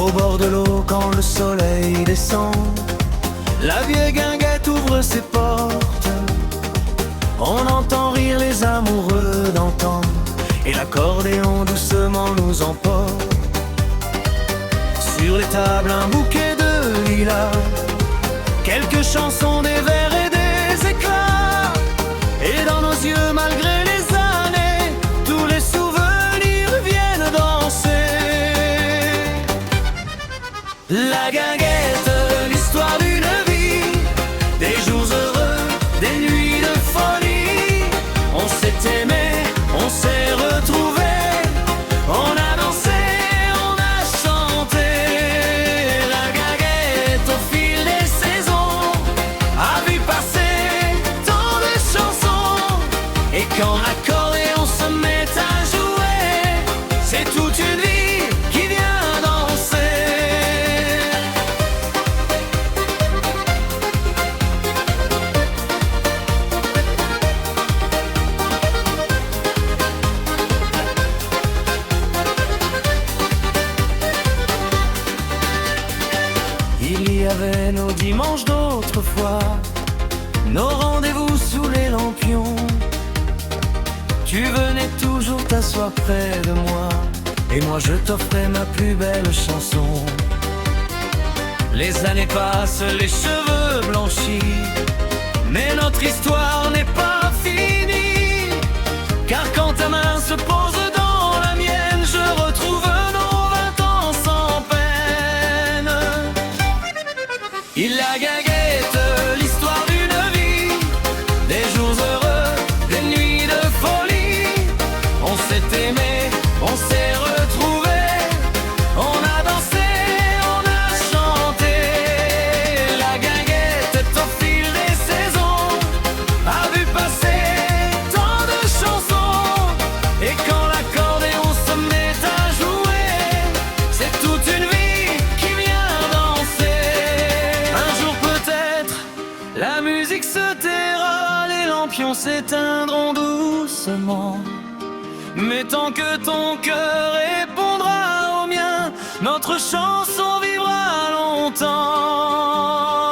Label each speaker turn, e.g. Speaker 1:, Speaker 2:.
Speaker 1: Au bord de l'eau quand le soleil descend, la vieille guinguette ouvre ses portes. On entend rire les amoureux d'antan, et l'accordéon doucement nous emporte. Sur les tables un bouquet de lilas, quelques chansons, des vers et des éclats. Et dans nos yeux, malgré les années, tous les souvenirs viennent danser. La guinguette, l'histoire d'une vie, des jours heureux, des nuits de folie. On s'est aimé, on s'est retrouvé, on a dansé, on a chanté. La guinguette, au fil des saisons, a vu passer tant de chansons. Et quand l'accordéon se met à jouer, c'est toute une vie qui vient danser. Il y avait nos dimanches d'autrefois, nos rendez-vous sous les lampions. Tu venais toujours t'asseoir près de moi, et moi je t'offrais ma plus belle chanson. Les années passent, les cheveux blanchis, mais notre histoire n'est pas finie. Car quand ta main se pose dans la mienne, je retrouve nos 20 ans sans peine. Il la guinguette, l'histoire d'une vie, des jours heureux, des nuits de folie. On s'est aimé, on s'est retrouvé, on a dansé, on a chanté. La guinguette, au fil des saisons, a vu passer tant de chansons. Et quand l'accordéon se met à jouer, c'est toute une vie qui vient danser. Un jour peut-être, la musique se taira, les lampions s'éteindront doucement. Mais tant que ton cœur répondra au mien, notre chanson vivra longtemps.